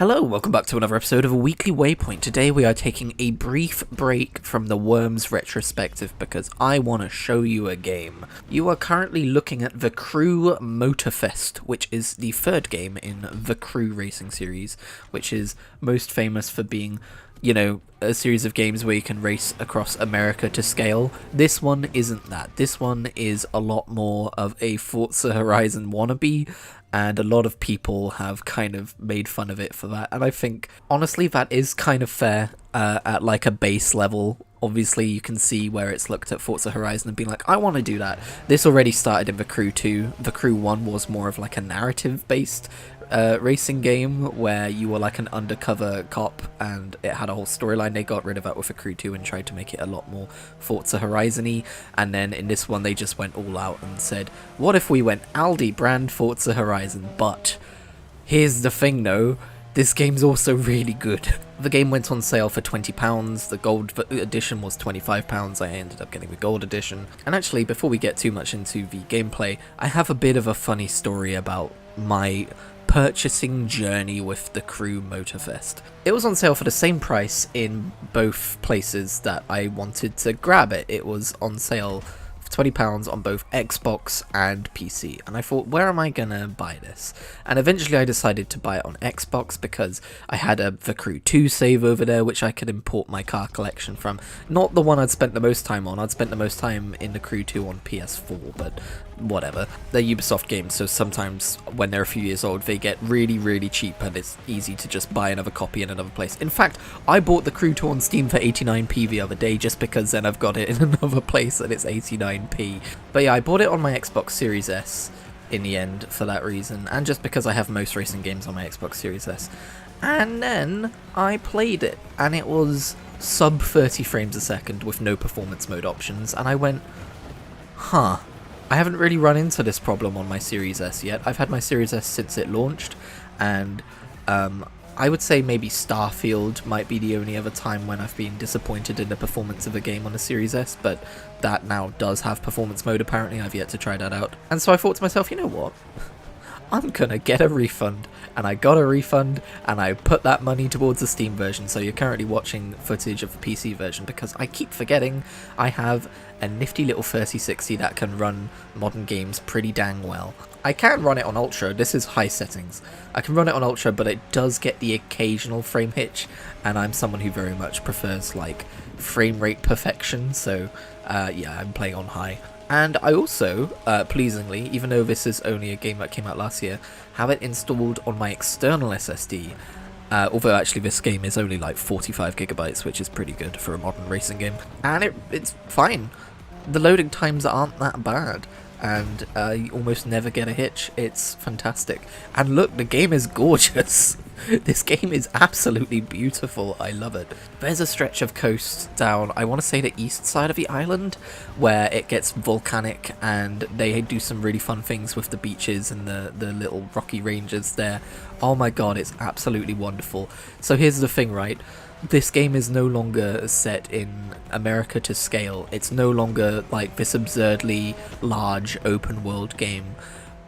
Hello, welcome back to another episode of A Weekly Waypoint. Today we are taking a brief break from the Worms retrospective because I want to show you a game. You are currently looking at the Crew Motorfest, which is the third game in the Crew racing series, which is most famous for being, you know, a series of games where you can race across America to scale. This one isn't that. This one is a lot more of a Forza Horizon wannabe, and a lot of people have kind of made fun of it for that, and I think honestly that is kind of fair at like a base level. Obviously you can see where it's looked at Forza Horizon and been like, I want to do that. This already started in the Crew 2. The Crew 1 was more of like a narrative based racing game where you were like an undercover cop and it had a whole storyline. They got rid of that with a Crew 2 and tried to make it a lot more Forza Horizon-y, and then in this one they just went all out and said, what if we went Aldi brand Forza Horizon? But here's the thing though, this game's also really good. The game went on sale for £20, the gold edition was £25, I ended up getting the gold edition. And actually, before we get too much into the gameplay, I have a bit of a funny story about my purchasing journey with the Crew Motorfest. It was on sale for the same price in both places that I wanted to grab it. It was on sale £20 on both Xbox and PC, and I thought, where am I gonna buy this? And eventually I decided to buy it on Xbox because I had the Crew 2 save over there which I could import my car collection from. Not the one I'd spent the most time on. I'd spent the most time in the Crew 2 on PS4, but whatever. They're Ubisoft games, so sometimes when they're a few years old they get really cheap and it's easy to just buy another copy in another place. In fact, I bought the Crew 2 on Steam for 89p the other day just because then I've got it in another place and it's 89p. But yeah, I bought it on my Xbox Series S in the end for that reason, and just because I have most racing games on my Xbox Series S. And then I played it and it was sub 30 frames a second with no performance mode options, and I went, huh, I haven't really run into this problem on my Series S yet. I've had my Series S since it launched, and I would say maybe Starfield might be the only other time when I've been disappointed in the performance of a game on a Series S, but that now does have performance mode apparently. I've yet to try that out. And so I thought to myself, you know what? I'm gonna get a refund, and I got a refund, and I put that money towards the Steam version, so you're currently watching footage of the PC version, because I keep forgetting I have a nifty little 3060 that can run modern games pretty dang well. I can run it on Ultra, this is high settings. I can run it on Ultra, but it does get the occasional frame hitch, and I'm someone who very much prefers like frame rate perfection, so yeah, I'm playing on high. And I also, pleasingly, even though this is only a game that came out last year, have it installed on my external SSD. Although actually this game is only like 45 gigabytes, which is pretty good for a modern racing game. And it's fine. The loading times aren't that bad, and you almost never get a hitch. It's fantastic. And look, the game is gorgeous. This game is absolutely beautiful. I love it. There's a stretch of coast down, I want to say the east side of the island, where it gets volcanic and they do some really fun things with the beaches and the little rocky ranges there. Oh my god, it's absolutely wonderful. So here's the thing, right? This game is no longer set in America to scale. It's no longer like this absurdly large open world game,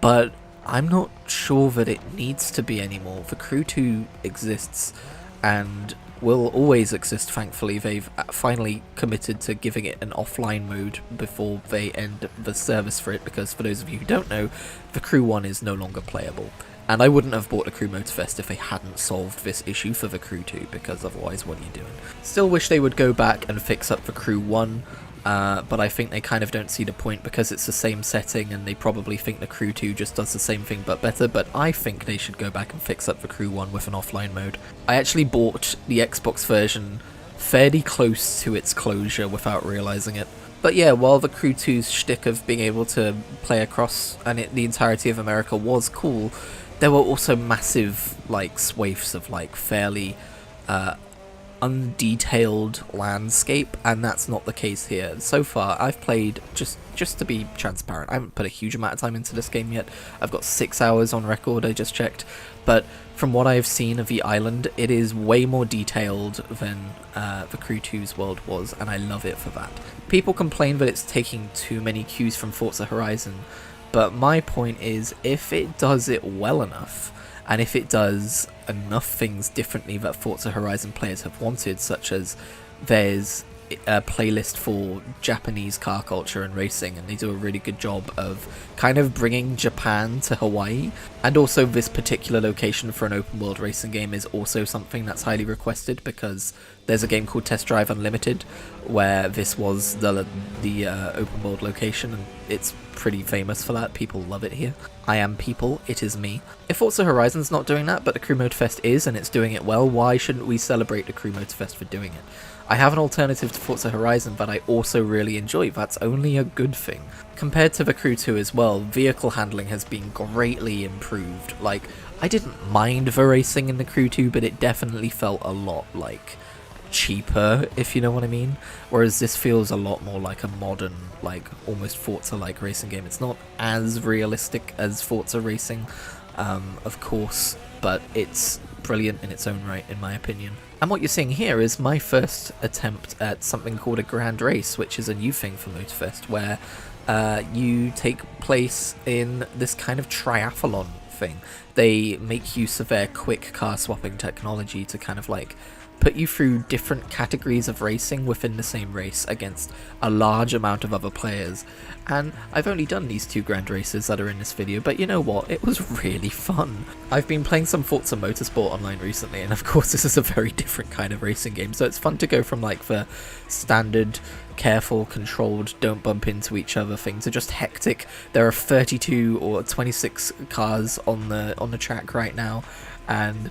but I'm not sure that it needs to be anymore. The Crew 2 exists and will always exist, thankfully. They've finally committed to giving it an offline mode before they end the service for it, because for those of you who don't know, the Crew 1 is no longer playable. And I wouldn't have bought the Crew Motorfest if they hadn't solved this issue for the Crew 2, because otherwise what are you doing? Still wish they would go back and fix up the Crew 1, but I think they kind of don't see the point because it's the same setting and they probably think the Crew 2 just does the same thing but better, but I think they should go back and fix up the Crew 1 with an offline mode. I actually bought the Xbox version fairly close to its closure without realising it. But yeah, while the Crew 2's shtick of being able to play across the entirety of America was cool, there were also massive like swathes of like fairly undetailed landscape, and that's not the case here. So far, I've played, just to be transparent, I haven't put a huge amount of time into this game yet. I've got 6 hours on record, I just checked, but from what I've seen of the island, it is way more detailed than the Crew 2's world was, and I love it for that. People complain that it's taking too many cues from Forza Horizon, but my point is, if it does it well enough, and if it does enough things differently that Forza Horizon players have wanted, such as there's a playlist for Japanese car culture and racing, and they do a really good job of kind of bringing Japan to Hawaii, and also this particular location for an open world racing game is also something that's highly requested, because there's a game called Test Drive Unlimited where this was the open world location, and it's pretty famous for that. People love it here. I am people, it is me. If Forza Horizon's not doing that, but the Crew Motorfest is, and it's doing it well, why shouldn't we celebrate the Crew Motorfest for doing it? I have an alternative to Forza Horizon that I also really enjoy. That's only a good thing. Compared to the Crew 2 as well, vehicle handling has been greatly improved. Like, I didn't mind the racing in the Crew 2, but it definitely felt a lot, like, cheaper, if you know what I mean. Whereas this feels a lot more like a modern, like, almost Forza-like racing game. It's not as realistic as Forza racing, of course, but it's brilliant in its own right, in my opinion. And what you're seeing here is my first attempt at something called a Grand Race, which is a new thing for Motorfest, where you take place in this kind of triathlon thing. They make use of their quick car swapping technology to kind of like put you through different categories of racing within the same race against a large amount of other players. And I've only done these 2 grand races that are in this video, but you know what, it was really fun. I've been playing some Forza Motorsport online recently, and of course this is a very different kind of racing game, so it's fun to go from like the standard careful, controlled, don't bump into each other thing to just hectic. There are 32 or 26 cars on the track right now, and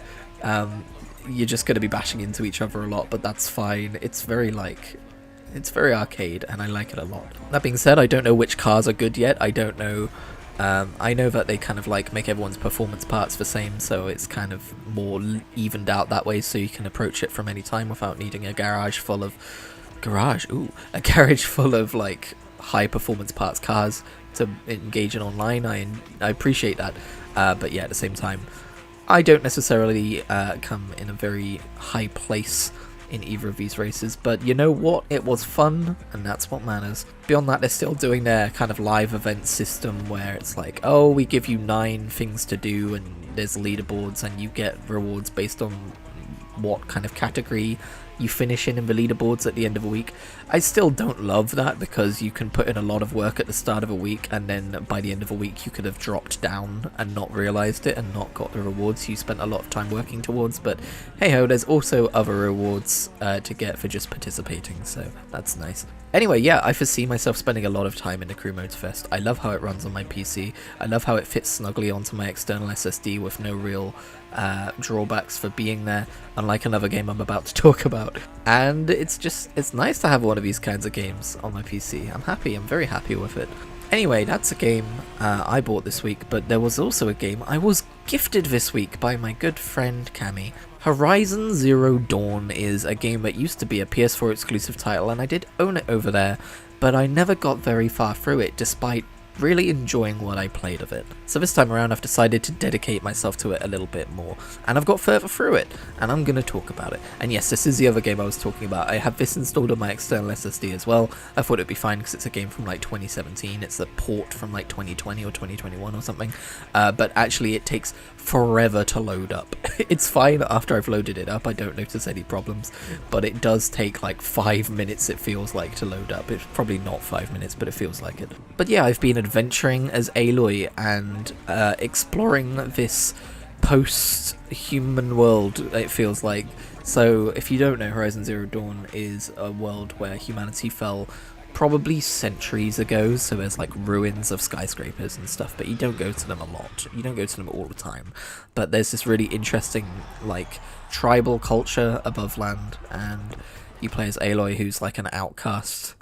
you're just going to be bashing into each other a lot, but that's fine. It's very arcade, and I like it a lot. That being said, I don't know which cars are good yet. I don't know. I know that they kind of like make everyone's performance parts the same, so it's kind of more evened out that way, so you can approach it from any time without needing a garage full of like high performance parts cars to engage in online. I appreciate that, but yeah, at the same time, I don't necessarily come in a very high place in either of these races, but you know what? It was fun, and that's what matters. Beyond that, they're still doing their kind of live event system where it's like, oh, we give you 9 things to do, and there's leaderboards, and you get rewards based on what kind of category you finish in the leaderboards at the end of a week. I still don't love that, because you can put in a lot of work at the start of a week, and then by the end of a week you could have dropped down and not realized it and not got the rewards you spent a lot of time working towards. But hey ho, there's also other rewards to get for just participating, so that's nice. Anyway, yeah, I foresee myself spending a lot of time in the Crew Motorfest. I love how it runs on my PC. I love how it fits snugly onto my external SSD with no real drawbacks for being there, unlike another game I'm about to talk about. And it's nice to have one of these kinds of games on my PC. I'm very happy with it. Anyway, that's a game I bought this week, but there was also a game I was gifted this week by my good friend Cami. Horizon Zero Dawn is a game that used to be a PS4 exclusive title, and I did own it over there, but I never got very far through it, despite really enjoying what I played of it. So this time around I've decided to dedicate myself to it a little bit more, and I've got further through it, and I'm going to talk about it. And yes, this is the other game I was talking about. I have this installed on my external SSD as well. I thought it'd be fine because it's a game from like 2017, it's a port from like 2020 or 2021 or something, but actually it takes forever to load up. It's fine after I've loaded it up, I don't notice any problems, but it does take like 5 minutes, it feels like, to load up. It's probably not 5 minutes, but it feels like it. But yeah, I've been adventuring as Aloy and exploring this post-human world, it feels like. So if you don't know, Horizon Zero Dawn is a world where humanity fell probably centuries ago, so there's like ruins of skyscrapers and stuff, but you don't go to them a lot. You don't go to them all the time. But there's this really interesting like tribal culture above land, and you play as Aloy, who's like an outcast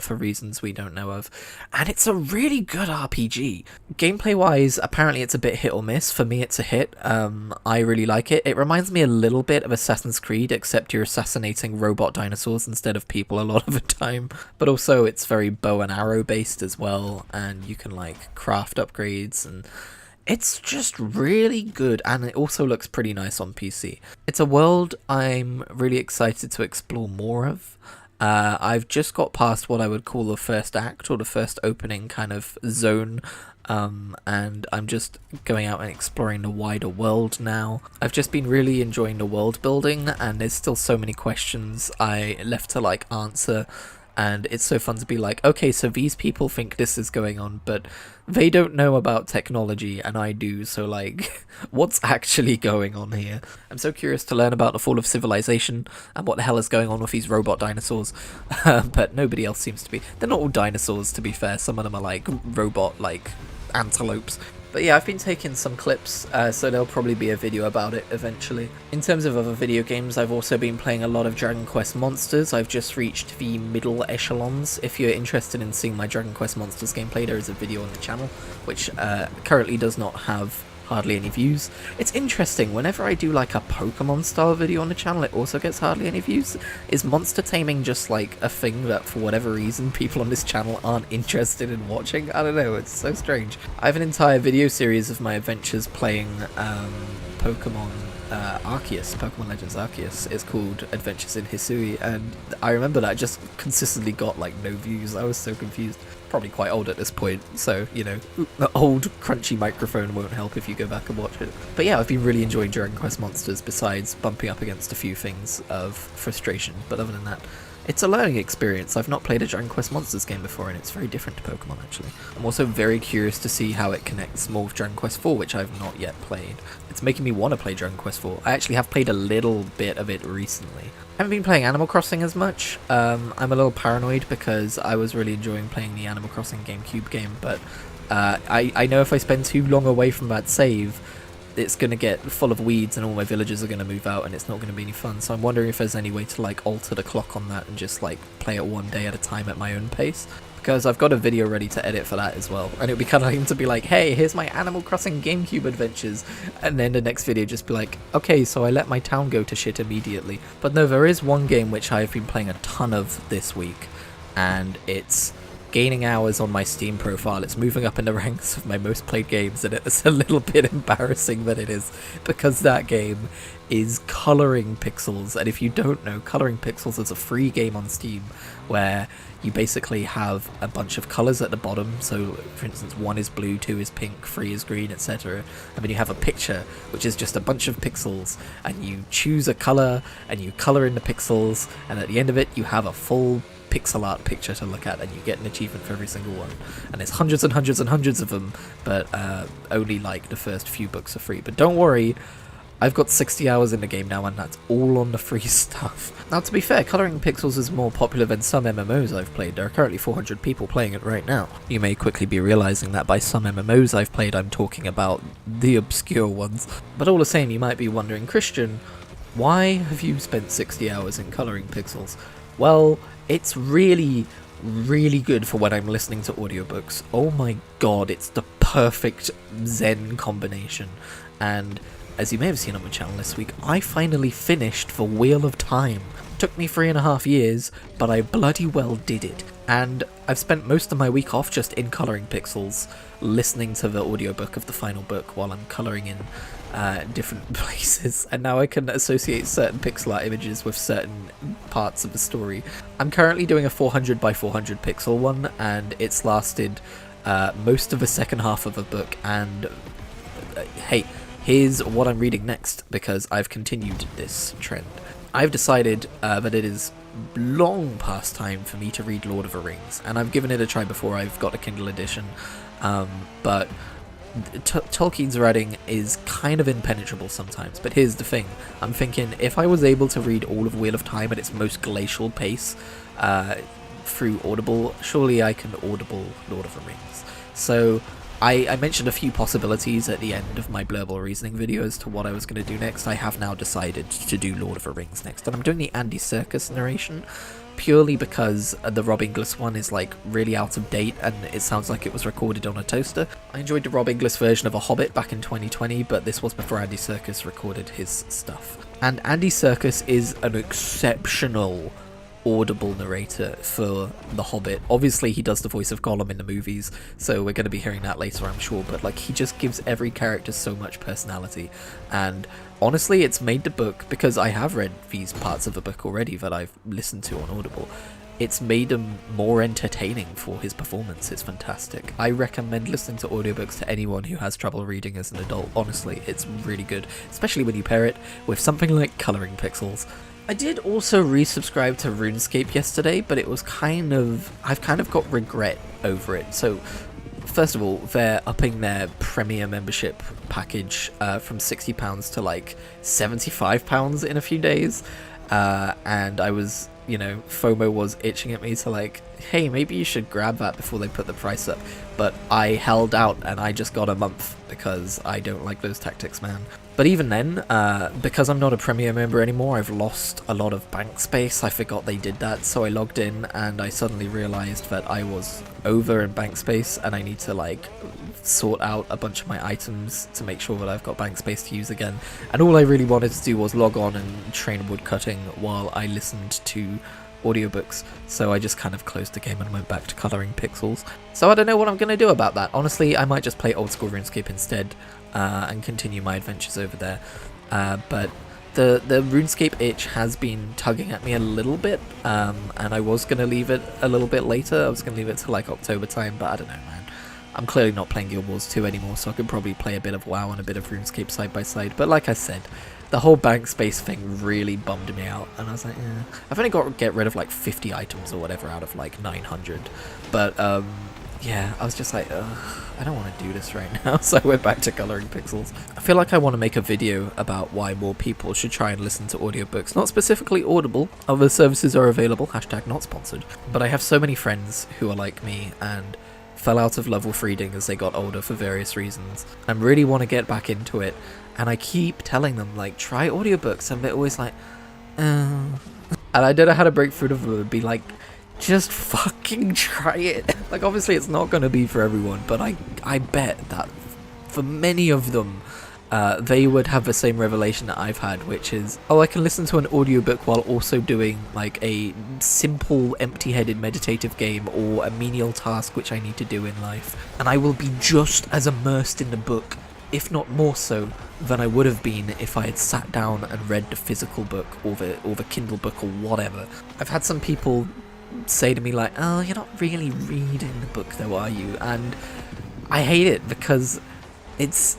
for reasons we don't know of, and it's a really good RPG. Gameplay wise, apparently it's a bit hit or miss. For me, it's a hit. I really like it. It reminds me a little bit of Assassin's Creed, except you're assassinating robot dinosaurs instead of people a lot of the time. But also it's very bow and arrow based as well, and you can like craft upgrades, and it's just really good, and it also looks pretty nice on PC. It's a world I'm really excited to explore more of. I've just got past what I would call the first act or the first opening kind of zone, and I'm just going out and exploring the wider world now. I've just been really enjoying the world building, and there's still so many questions I left to like answer. And it's so fun to be like, okay, so these people think this is going on, but they don't know about technology, and I do, so like, what's actually going on here? I'm so curious to learn about the fall of civilization and what the hell is going on with these robot dinosaurs, but nobody else seems to be. They're not all dinosaurs, to be fair. Some of them are like robot, like antelopes. But yeah, I've been taking some clips, so there'll probably be a video about it eventually. In terms of other video games, I've also been playing a lot of Dragon Quest Monsters. I've just reached the middle echelons. If you're interested in seeing my Dragon Quest Monsters gameplay, there is a video on the channel, which currently does not have hardly any views. It's interesting, whenever I do like a Pokemon style video on the channel, it also gets hardly any views. Is monster taming just like a thing that for whatever reason people on this channel aren't interested in watching? I don't know, it's so strange. I have an entire video series of my adventures playing Pokemon Arceus, Pokemon Legends Arceus. It's called Adventures in Hisui, and I remember that I just consistently got like no views. I was so confused. Probably quite old at this point, so, you know, the old crunchy microphone won't help if you go back and watch it. But yeah, I've been really enjoying Dragon Quest Monsters, besides bumping up against a few things of frustration, but other than that, it's a learning experience. I've not played a Dragon Quest Monsters game before, and it's very different to Pokemon, actually. I'm also very curious to see how it connects more with Dragon Quest IV, which I've not yet played. It's making me want to play Dragon Quest IV. I actually have played a little bit of it recently. I haven't been playing Animal Crossing as much. I'm a little paranoid because I was really enjoying playing the Animal Crossing GameCube game, but I know if I spend too long away from that save, it's going to get full of weeds and all my villagers are going to move out and it's not going to be any fun. So I'm wondering if there's any way to like alter the clock on that and just like play it one day at a time at my own pace. Because I've got a video ready to edit for that as well. And it would be kind of lame to be like, hey, here's my Animal Crossing GameCube adventures. And then the next video just be like, okay, so I let my town go to shit immediately. But no, there is one game which I've been playing a ton of this week. And it's gaining hours on my Steam profile. It's moving up in the ranks of my most played games. And it's a little bit embarrassing that it is. Because that game is Coloring Pixels. And if you don't know, Coloring Pixels is a free game on Steam where you basically have a bunch of colours at the bottom. So, for instance, 1 is blue, 2 is pink, 3 is green, etc. And then you have a picture, which is just a bunch of pixels, and you choose a colour, and you colour in the pixels, and at the end of it, you have a full pixel art picture to look at, and you get an achievement for every single one. And there's hundreds and hundreds and hundreds of them, but only like the first few books are free. But don't worry, I've got 60 hours in the game now, and that's all on the free stuff. Now, to be fair, Coloring Pixels is more popular than some MMOs I've played. There are currently 400 people playing it right now. You may quickly be realizing that by some MMOs I've played, I'm talking about the obscure ones. But all the same, you might be wondering, Christian, why have you spent 60 hours in Coloring Pixels? Well, it's really good for when I'm listening to audiobooks. Oh my god, it's the perfect Zen combination. And as you may have seen on my channel this week, I finally finished The Wheel of Time. Took me 3.5 years, but I bloody well did it. And I've spent most of my week off just in Coloring Pixels, listening to the audiobook of the final book while I'm colouring in different places. And now I can associate certain pixel art images with certain parts of the story. I'm currently doing a 400 by 400 pixel one, and it's lasted most of the second half of the book. And hey, here's what I'm reading next, because I've continued this trend. I've decided that it is long past time for me to read Lord of the Rings, and I've given it a try before. I've got a Kindle edition, but Tolkien's writing is kind of impenetrable sometimes. But here's the thing, I'm thinking, if I was able to read all of Wheel of Time at its most glacial pace through Audible, surely I can Audible Lord of the Rings. So I mentioned a few possibilities at the end of my Blurble Reasoning video as to what I was going to do next. I have now decided to do Lord of the Rings next, and I'm doing the Andy Serkis narration purely because the Rob Inglis one is like really out of date and it sounds like it was recorded on a toaster. I enjoyed the Rob Inglis version of A Hobbit back in 2020, but this was before Andy Serkis recorded his stuff. And Andy Serkis is an exceptional audible narrator for The Hobbit. Obviously he does the voice of Gollum in the movies, so we're going to be hearing that later, I'm sure, but like he just gives every character so much personality. And honestly, it's made the book, because I have read these parts of the book already that I've listened to on Audible, it's made him more entertaining for his performance. It's fantastic. I recommend listening to audiobooks to anyone who has trouble reading as an adult. Honestly, it's really good, especially when you pair it with something like Colouring Pixels. I did also resubscribe to RuneScape yesterday, but it was I've kind of got regret over it. So, first of all, they're upping their Premier membership package from £60 to like £75 in a few days. And I was, FOMO was itching at me to like, hey, maybe you should grab that before they put the price up. But I held out and I just got a month because I don't like those tactics, man. But even then, because I'm not a Premier member anymore, I've lost a lot of bank space. I forgot they did that, so I logged in and I suddenly realized that I was over in bank space and I need to like sort out a bunch of my items to make sure that I've got bank space to use again. And all I really wanted to do was log on and train woodcutting while I listened to audiobooks, so I just kind of closed the game and went back to Colouring Pixels. So I don't know what I'm going to do about that. Honestly, I might just play old school RuneScape instead and continue my adventures over there. But the RuneScape itch has been tugging at me a little bit, and I was going to leave it a little bit later. I was going to leave it till like October time, but I don't know, man. I'm clearly not playing Guild Wars 2 anymore, so I could probably play a bit of WoW and a bit of RuneScape side by side. But like I said, the whole bank space thing really bummed me out, and I was like, eh. I've only got to get rid of like 50 items or whatever out of like 900. But yeah, I was just like, ugh, I don't want to do this right now, so I went back to Colouring Pixels. I feel like I want to make a video about why more people should try and listen to audiobooks. Not specifically Audible, other services are available, hashtag not sponsored. But I have so many friends who are like me and fell out of love with reading as they got older for various reasons, and really want to get back into it. And I keep telling them, like, try audiobooks, and they're always like, and I don't know how to break through to them and be like, just fucking try it. Like, obviously it's not going to be for everyone, but I bet that for many of them, they would have the same revelation that I've had, which is, oh, I can listen to an audiobook while also doing like a simple empty-headed meditative game or a menial task which I need to do in life, and I will be just as immersed in the book, if not more so, than I would have been if I had sat down and read the physical book or the Kindle book or whatever. I've had some people say to me like, oh, you're not really reading the book though, are you? And I hate it, because it's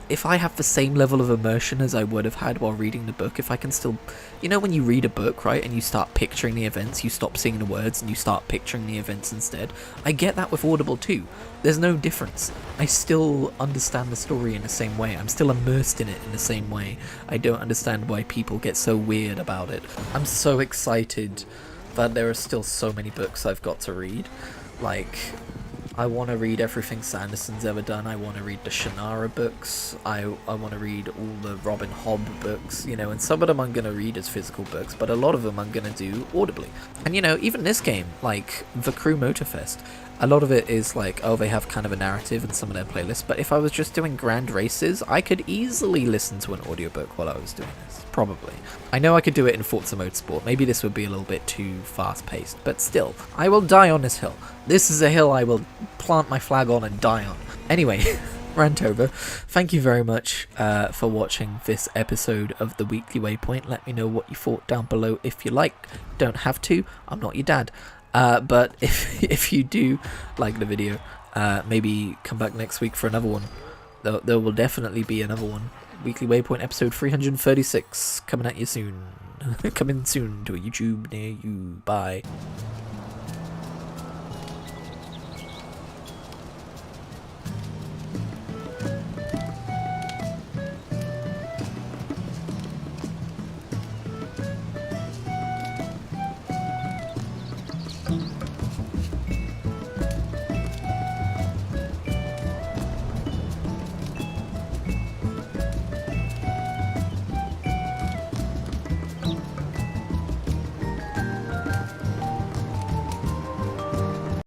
if I have the same level of immersion as I would have had while reading the book, if I can still, when you read a book, right, and you start picturing the events, you stop seeing the words and you start picturing the events instead. I get that with Audible too. There's no difference. I still understand the story in the same way. I'm still immersed in it in the same way. I don't understand why people get so weird about it. I'm so excited that there are still so many books I've got to read. Like, I want to read everything Sanderson's ever done. I want to read the Shannara books. I want to read all the Robin Hobb books, and some of them I'm going to read as physical books, but a lot of them I'm going to do audibly. And, even this game, like the Crew Motorfest, a lot of it is like, oh, they have kind of a narrative in some of their playlists, but if I was just doing grand races, I could easily listen to an audiobook while I was doing this. Probably. I know I could do it in Forza Motorsport. Maybe this would be a little bit too fast-paced, but still, I will die on this hill. This is a hill I will plant my flag on and die on. Anyway, rant over. Thank you very much for watching this episode of The Weekly Waypoint. Let me know what you thought down below if you like. Don't have to. I'm not your dad. But if you do like the video, maybe come back next week for another one. There will definitely be another one. Weekly Waypoint episode 336 coming at you soon. Coming soon to a YouTube near you. Bye.